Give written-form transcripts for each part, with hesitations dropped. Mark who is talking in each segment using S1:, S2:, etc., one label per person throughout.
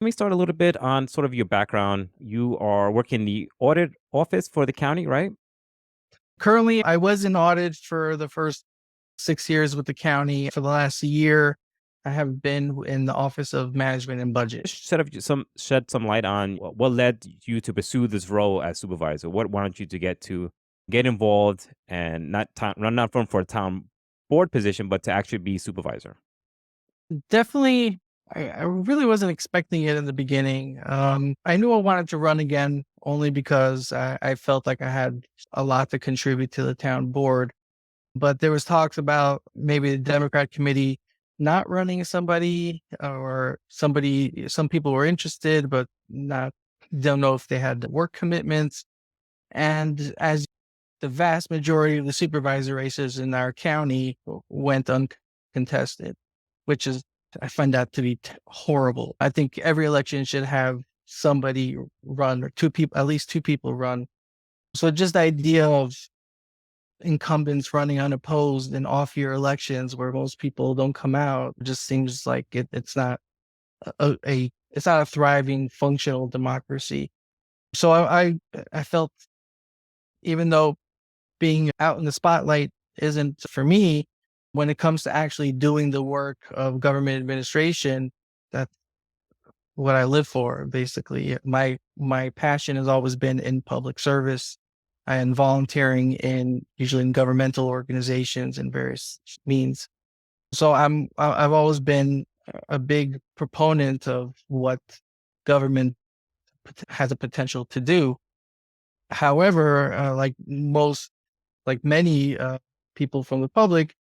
S1: Let me start a little bit on sort of your background. You are working in the audit office for the county, right?
S2: Currently, I was in audit for the first 6 years with the county. For the last year, I have been in the Office of Management and Budget.
S1: Shed some light on what led you to pursue this role as supervisor. What wanted you to get involved and not from for a town board position, but to actually be supervisor.
S2: Definitely, I really wasn't expecting it in the beginning. I knew I wanted to run again only because I felt like I had a lot to contribute to the town board. But there was talks about maybe the Democrat committee not running somebody or somebody. Some people were interested, but not don't know if they had work commitments. And as the vast majority of the supervisor races in our county went uncontested, which is, I find that to be horrible. I think every election should have somebody run or two people, at least two people run. So just the idea of incumbents running unopposed in off-year elections where most people don't come out just seems like it's not it's not a thriving, functional democracy. So I felt, even though being out in the spotlight isn't for me, when it comes to actually doing the work of government administration, that's what I live for. Basically, my passion has always been in public service and volunteering usually in governmental organizations and various means. So I've always been a big proponent of what government has a potential to do. However, like many people from the public,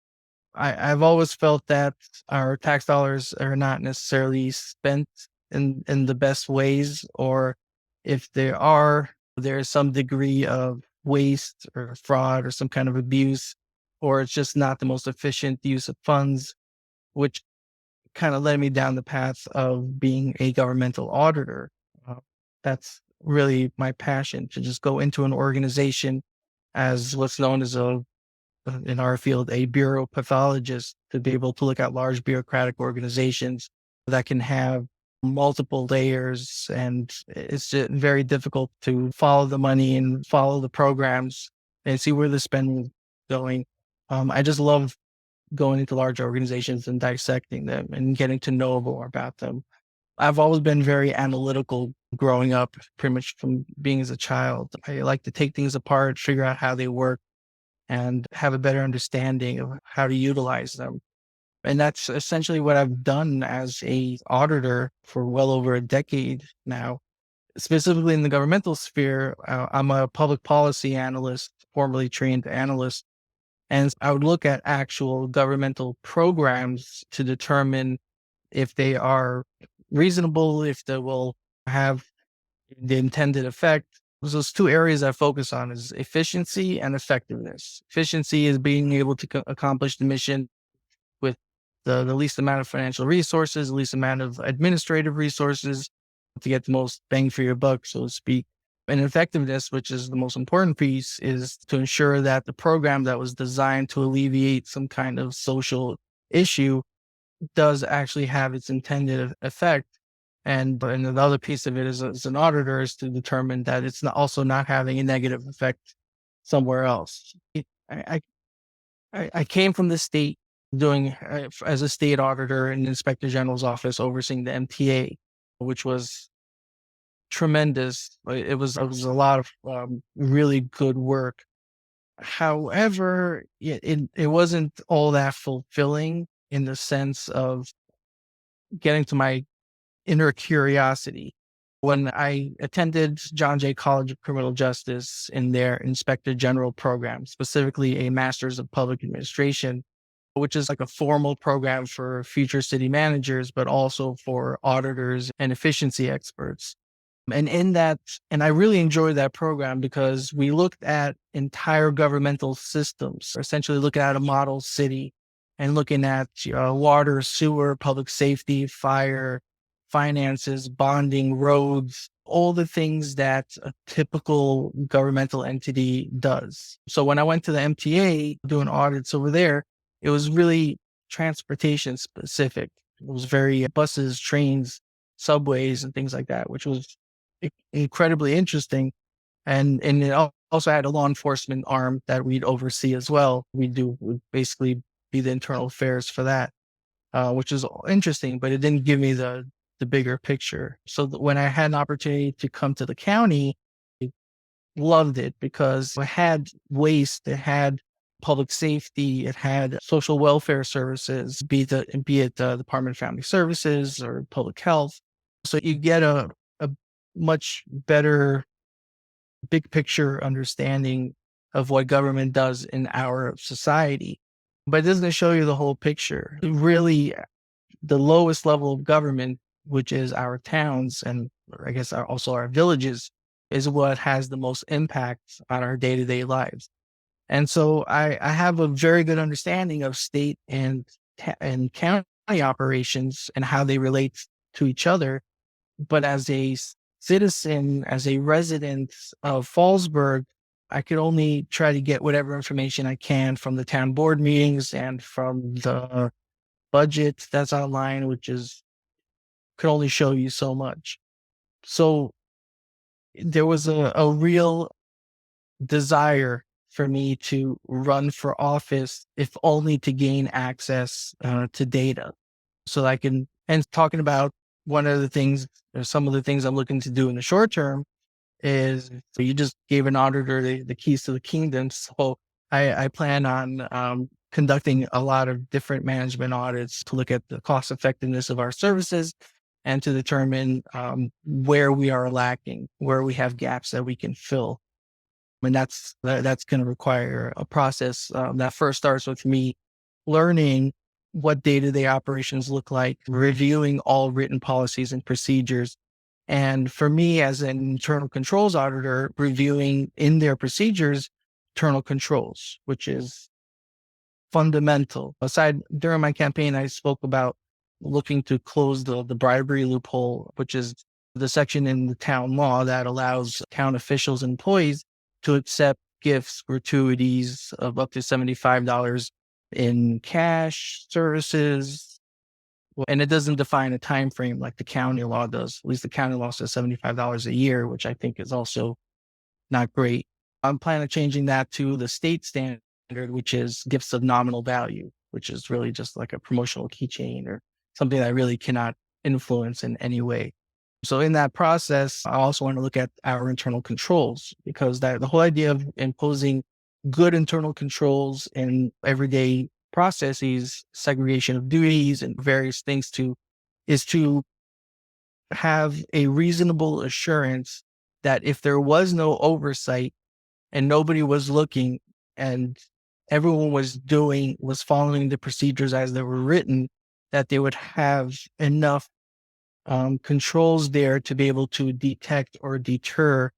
S2: I've always felt that our tax dollars are not necessarily spent in the best ways, or if they are, there's some degree of waste or fraud or some kind of abuse, or it's just not the most efficient use of funds, which kind of led me down the path of being a governmental auditor. Uh, that's really my passion, to just go into an organization as what's known as in our field, a bureau pathologist, to be able to look at large bureaucratic organizations that can have multiple layers. And it's just very difficult to follow the money and follow the programs and see where the spending is going. I just love going into large organizations and dissecting them and getting to know more about them. I've always been very analytical growing up, pretty much from being as a child. I like to take things apart, figure out how they work, and have a better understanding of how to utilize them. And that's essentially what I've done as a auditor for well over a decade now. Specifically in the governmental sphere, I'm a public policy analyst, formerly trained analyst, and I would look at actual governmental programs to determine if they are reasonable, if they will have the intended effect. Those two areas I focus on is efficiency and effectiveness. Efficiency is being able to accomplish the mission with the least amount of financial resources, the least amount of administrative resources to get the most bang for your buck, so to speak. And effectiveness, which is the most important piece, is to ensure that the program that was designed to alleviate some kind of social issue does actually have its intended effect. And the other piece of it is, as an auditor, is to determine that it's also not having a negative effect somewhere else. I, I came from the state doing as a state auditor in the Inspector General's office overseeing the MTA, which was tremendous. It was a lot of really good work. However, it wasn't all that fulfilling in the sense of getting to my inner curiosity. When I attended John Jay College of Criminal Justice in their Inspector General program, specifically a Master's of Public Administration, which is like a formal program for future city managers, but also for auditors and efficiency experts. And in that, and I really enjoyed that program because we looked at entire governmental systems, essentially looking at a model city and looking at water, sewer, public safety, fire, finances, bonding, roads, all the things that a typical governmental entity does. So when I went to the MTA doing audits over there, it was really transportation specific. It was very buses, trains, subways and things like that, which was incredibly interesting. And it also had a law enforcement arm that we'd oversee as well. Would basically be the internal affairs for that, which is interesting, but it didn't give me the bigger picture. So when I had an opportunity to come to the county, I loved it because it had waste, it had public safety, it had social welfare services, be it the Department of Family Services or public health. So you get a much better big picture understanding of what government does in our society, but it doesn't show you the whole picture. Really, the lowest level of government, which is our towns and I guess also our villages, is what has the most impact on our day to day lives. And so I have a very good understanding of state and county operations and how they relate to each other. But as a citizen, as a resident of Fallsburg, I could only try to get whatever information I can from the town board meetings and from the budget that's online, which is could only show you so much. So there was a real desire for me to run for office, if only to gain access to data so that I can, and talking about one of the things, or some of the things I'm looking to do in the short term is, so you just gave an auditor the keys to the kingdom. So I plan on conducting a lot of different management audits to look at the cost effectiveness of our services and to determine where we are lacking, where we have gaps that we can fill. And that's going to require a process that first starts with me learning what day-to-day operations look like, reviewing all written policies and procedures. And for me, as an internal controls auditor, reviewing in their procedures, internal controls, which is fundamental. During my campaign, I spoke about looking to close the bribery loophole, which is the section in the town law that allows town officials and employees to accept gifts, gratuities of up to $75 in cash, services, and it doesn't define a time frame like the county law does. At least the county law says $75 a year, which I think is also not great. I'm planning on changing that to the state standard, which is gifts of nominal value, which is really just like a promotional keychain or something that I really cannot influence in any way. So in that process, I also want to look at our internal controls, because the whole idea of imposing good internal controls in everyday processes, segregation of duties and various things is to have a reasonable assurance that if there was no oversight and nobody was looking and everyone was following the procedures as they were written, that they would have enough controls there to be able to detect or deter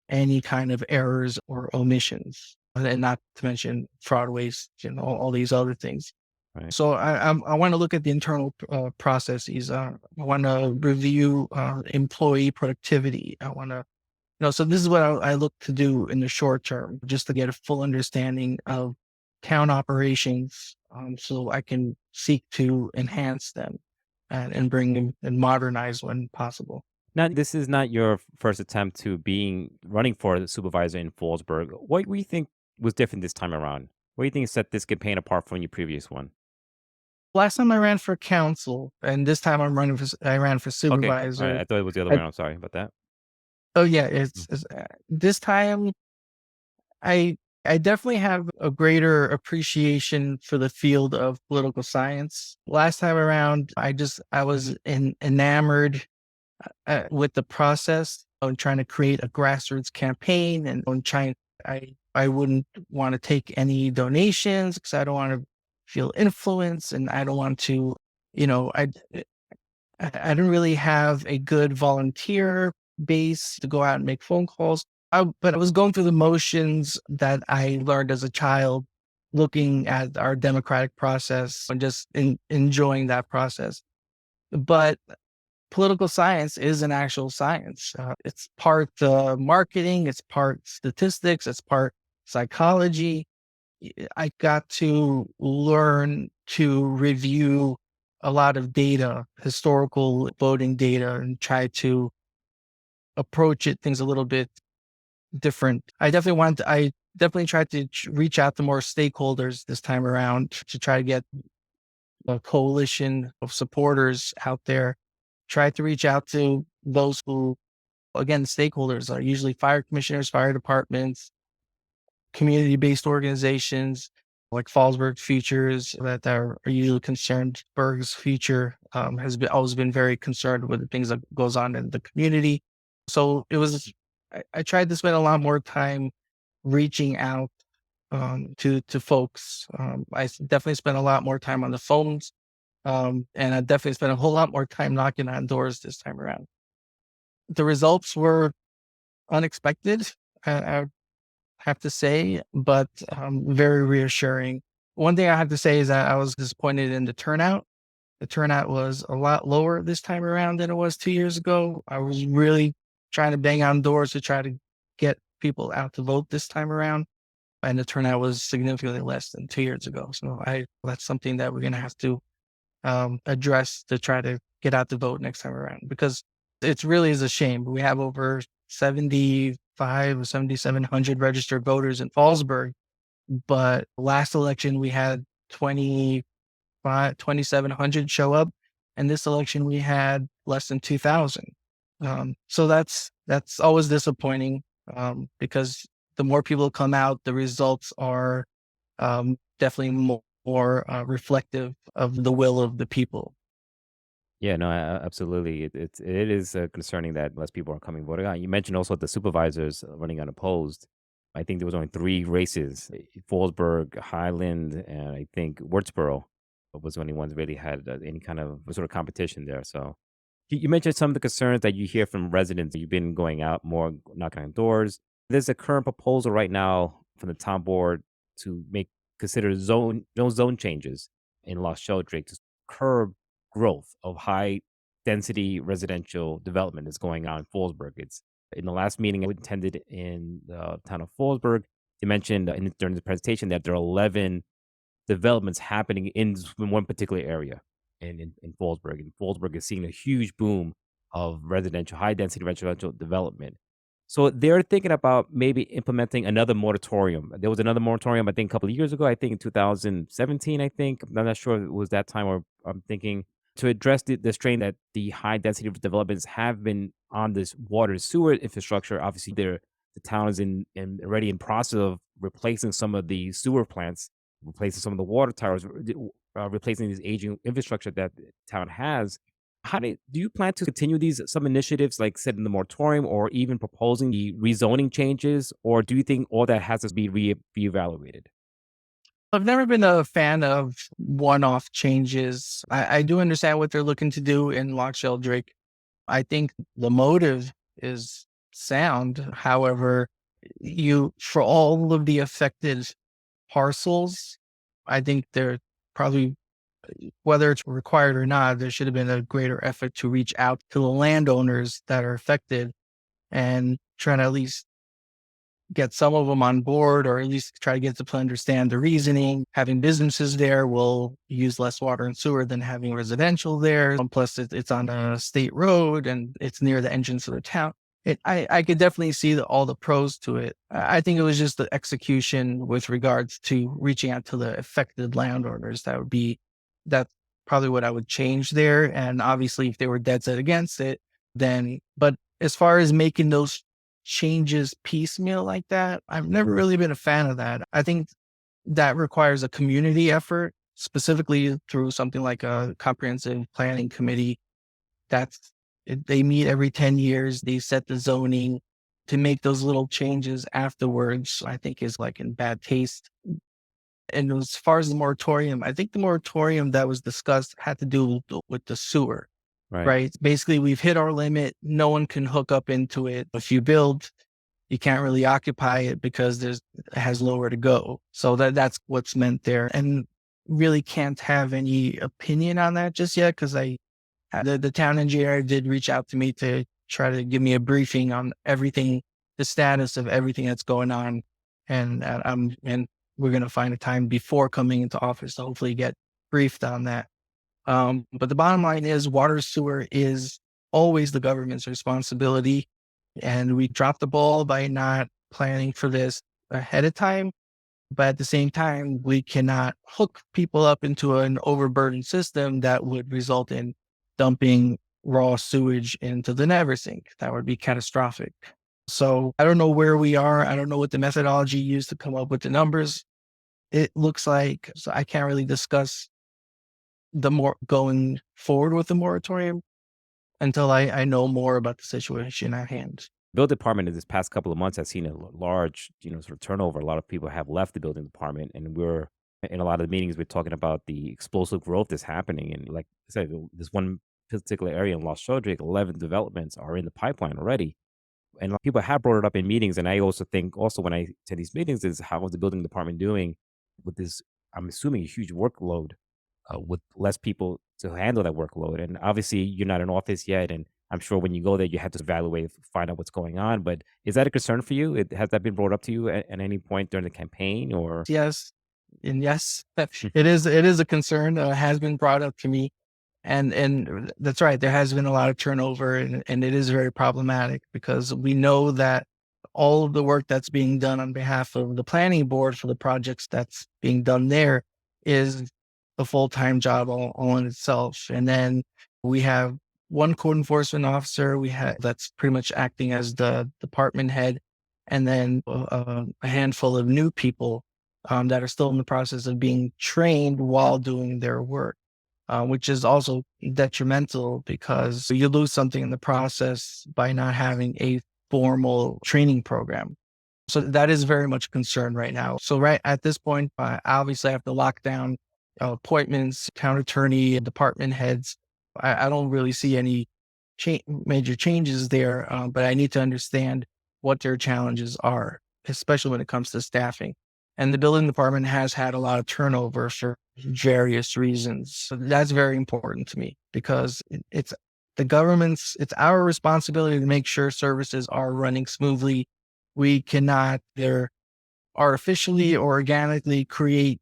S2: any kind of errors or omissions, and not to mention fraud, waste, and all these other things.
S1: Right.
S2: So I want to look at the internal processes. I want to review employee productivity. I want to, so this is what I look to do in the short term, just to get a full understanding of town operations, so I can seek to enhance them and bring them and modernize when possible.
S1: Now, this is not your first attempt to running for the supervisor in Fallsburg. What do you think was different this time around? What do you think set this campaign apart from your previous one?
S2: Last time I ran for council, and this time I ran for
S1: Okay. All right.
S2: supervisor.
S1: I thought it was the other way
S2: I,
S1: around. Sorry about that.
S2: oh yeah,
S1: Mm.
S2: this time I I definitely have a greater appreciation for the field of political science. Last time around, I was enamored with the process of trying to create a grassroots campaign and on trying. I wouldn't want to take any donations because I don't want to feel influence and I don't want to, you know, I don't really have a good volunteer base to go out and make phone calls. But I was going through the motions that I learned as a child, looking at our democratic process and just enjoying that process. But political science is an actual science. It's part marketing, it's part statistics, it's part psychology. I got to learn to review a lot of data, historical voting data, and try to approach it things a little bit different. I definitely tried to reach out to more stakeholders this time around to try to get a coalition of supporters out there. Try to reach out to those who, again, stakeholders are usually fire commissioners, fire departments, community-based organizations like Fallsburg Futures that are usually concerned. Berg's Future always been very concerned with the things that goes on in the community. So it was, I tried to spend a lot more time reaching out to folks. Definitely spent a lot more time on the phones, and I definitely spent a whole lot more time knocking on doors this time around. The results were unexpected. I have to say, but very reassuring. One thing I have to say is that I was disappointed in the turnout. The turnout was a lot lower this time around than it was 2 years ago. I was really trying to bang on doors to try to get people out to vote this time around, and the turnout was significantly less than 2 years ago. So that's something that we're going to have to address to try to get out the vote next time around, because it really is a shame. We have over 75 or 7,700 registered voters in Fallsburg, but last election we had 2,700 show up, and this election we had less than 2,000. So that's always disappointing, because the more people come out, the results are definitely more reflective of the will of the people.
S1: Yeah, no, absolutely. It is concerning that less people are coming voting out. You mentioned also the supervisors running unopposed. I think there was only three races: Fallsburg, Highland, and I think Wurtsboro was the only ones really had any kind of sort of competition there. So you mentioned some of the concerns that you hear from residents. You've been going out more, knocking on doors. There's a current proposal right now from the town board to make consider zone changes in Lost Sheldrake to curb growth of high density residential development that's going on in Fallsburg. It's in the last meeting I attended in the town of Fallsburg. They mentioned during the presentation that there are 11 developments happening in one particular area in Fallsburg. And Fallsburg is seeing a huge boom of high density residential development. So they're thinking about maybe implementing another moratorium. There was another moratorium, I think, a couple of years ago. I think in 2017. I think I'm not sure if it was that time, or I'm thinking to address the strain that the high density developments have been on this water and sewer infrastructure. Obviously, the town is in already in process of replacing some of the sewer plants, replacing some of the water towers, replacing this aging infrastructure that the town has. Do you plan to continue some initiatives like setting the moratorium or even proposing the rezoning changes, or do you think all that has to be reevaluated?
S2: I've never been a fan of one-off changes. I do understand what they're looking to do in Loch Sheldrake. I think the motive is sound. However, for all of the affected parcels, I think they're probably, whether it's required or not, there should have been a greater effort to reach out to the landowners that are affected and try to at least get some of them on board, or at least try to get them to understand the reasoning. Having businesses there will use less water and sewer than having residential there. Plus, it's on a state road and it's near the entrance of the town. I could definitely see all the pros to it. I think it was just the execution with regards to reaching out to the affected landowners. That's probably what I would change there. And obviously, if they were dead set against it, then, but as far as making those changes piecemeal like that, I've never really been a fan of that. I think that requires a community effort, specifically through something like a comprehensive planning committee. They meet every 10 years, they set the zoning. To make those little changes afterwards, I think is like in bad taste. And as far as the moratorium, I think the moratorium that was discussed had to do with the sewer,
S1: Right.
S2: right? Basically, we've hit our limit. No one can hook up into it. If you build, you can't really occupy it because it has nowhere to go. So that's what's meant there. And really can't have any opinion on that just yet, because the town engineer did reach out to me to try to give me a briefing on everything, the status of everything that's going on. And we're going to find a time before coming into office to hopefully get briefed on that. But the bottom line is water sewer is always the government's responsibility. And we dropped the ball by not planning for this ahead of time. But at the same time, we cannot hook people up into an overburdened system that would result in dumping raw sewage into the never sink. That would be catastrophic. So I don't know where we are. I don't know what the methodology used to come up with the numbers. It looks like, so I can't really discuss the more going forward with the moratorium until I know more about the situation at hand.
S1: Building department in this past couple of months has seen a large, sort of turnover. A lot of people have left the building department, and we're in a lot of the meetings. We're talking about the explosive growth that's happening, and like I said, this one particular area in Lost Shodrake, 11 developments are in the pipeline already. And people have brought it up in meetings, and I also think also when I attend these meetings is how is the building department doing with this? I'm assuming a huge workload with less people to handle that workload. And obviously, you're not in office yet, and I'm sure when you go there, you have to evaluate, find out what's going on. But is that a concern for you? Has that been brought up to you at any point during the campaign, or?
S2: Yes, and yes, it is a concern, has been brought up to me. And that's right, there has been a lot of turnover, and it is very problematic because we know that all of the work that's being done on behalf of the planning board for the projects that's being done there is a full-time job all in itself. And then we have one code enforcement officer we have that's pretty much acting as the department head, and then a handful of new people that are still in the process of being trained while doing their work, which is also detrimental because you lose something in the process by not having a formal training program. So that is very much a concern right now. So right at this point, I obviously have to lock down appointments, town attorney, department heads. I don't really see any major changes there, but I need to understand what their challenges are, especially when it comes to staffing. And the building department has had a lot of turnover for various reasons. So that's very important to me because it's the government's, it's our responsibility to make sure services are running smoothly. We cannot either artificially or organically create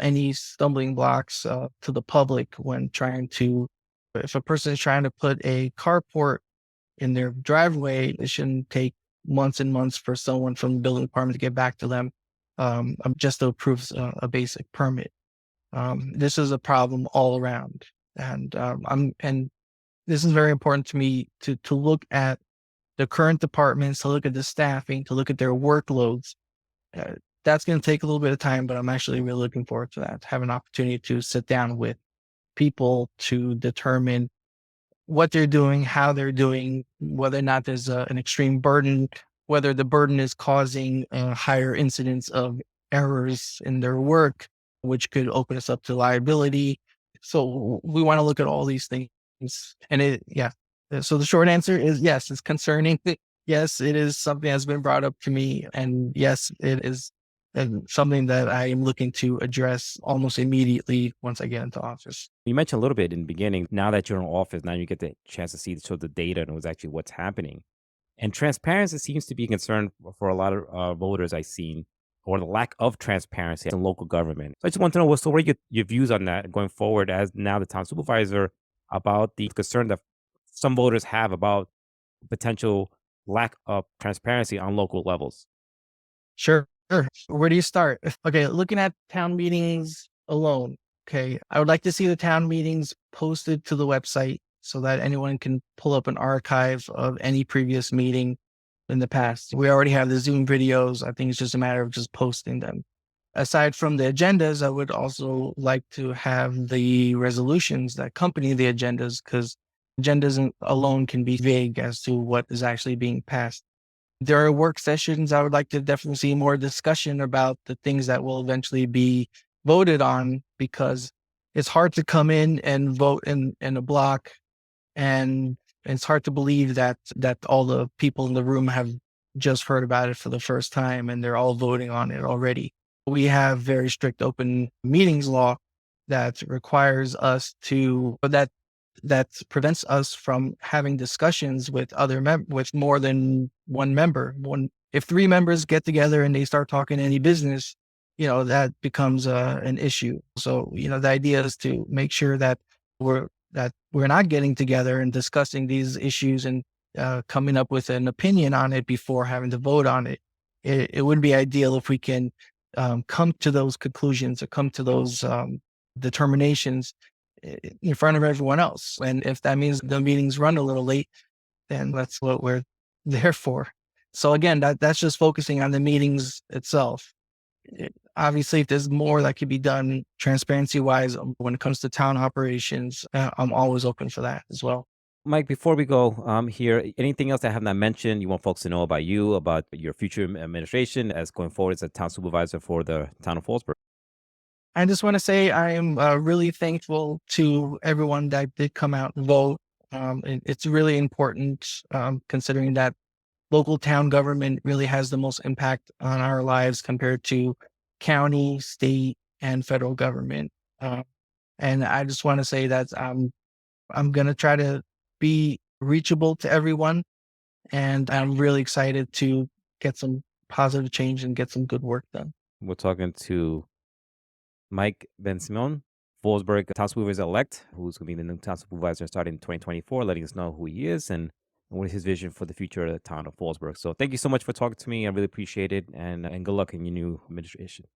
S2: any stumbling blocks to the public when trying to, if a person is trying to put a carport in their driveway, it shouldn't take months and months for someone from the building department to get back to them just to approve a basic permit. This is a problem all around, and and this is very important to me to look at the current departments, to look at the staffing, to look at their workloads. Uh, that's going to take a little bit of time, but I'm actually really looking forward to that. To have an opportunity to sit down with people to determine what they're doing, how they're doing, whether or not there's an extreme burden, whether the burden is causing a higher incidence of errors in their work, which could open us up to liability. So we want to look at all these things. And yeah. So the short answer is yes, it's concerning. Yes, it is something that's been brought up to me. And yes, it is something that I am looking to address almost immediately once I get into office.
S1: You mentioned a little bit in the beginning. Now that you're in office, now you get the chance to see the data and what's actually what's happening. And transparency seems to be a concern for a lot of voters I've seen, or the lack of transparency in local government. So I just want to know what are your views on that going forward as now the town supervisor about the concern that some voters have about potential lack of transparency on local levels.
S2: Sure. Sure. Where do you start? Okay, looking at town meetings alone. Okay, I would like to see the town meetings posted to the website so that anyone can pull up an archive of any previous meeting in the past. We already have the Zoom videos. I think it's just a matter of just posting them. Aside from the agendas, I would also like to have the resolutions that accompany the agendas, because agendas alone can be vague as to what is actually being passed. There are work sessions. I would like to definitely see more discussion about the things that will eventually be voted on, because it's hard to come in and vote in a block, and it's hard to believe that all the people in the room have just heard about it for the first time and they're all voting on it already. We have very strict open meetings law that requires us to, that prevents us from having discussions with with more than one member. If three members get together and they start talking any business, that becomes an issue. So, the idea is to make sure that we're not getting together and discussing these issues and coming up with an opinion on it before having to vote on it. It would be ideal if we can come to those conclusions or come to those determinations in front of everyone else. And if that means the meetings run a little late, then that's what we're there for. So again, that's just focusing on the meetings itself. Obviously, if there's more that could be done transparency wise when it comes to town operations, I'm always open for that as well.
S1: Mike, before we go here, anything else I have not mentioned you want folks to know about you, about your future administration as going forward as a town supervisor for the town of Fallsburg?
S2: I just want to say I am really thankful to everyone that did come out and vote. It's really important considering that local town government really has the most impact on our lives compared to county, state, and federal government. Uh, and I just want to say that I'm gonna try to be reachable to everyone, and I'm really excited to get some positive change and get some good work done.
S1: We're talking to Mike Bensimon, Fallsburg town supervisor elect, who's going to be the new town supervisor starting in 2024, letting us know who he is and what is his vision for the future of the town of Fallsburg. So thank you so much for talking to me. I really appreciate it. And good luck in your new administration.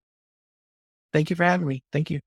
S2: Thank you for having me. Thank you.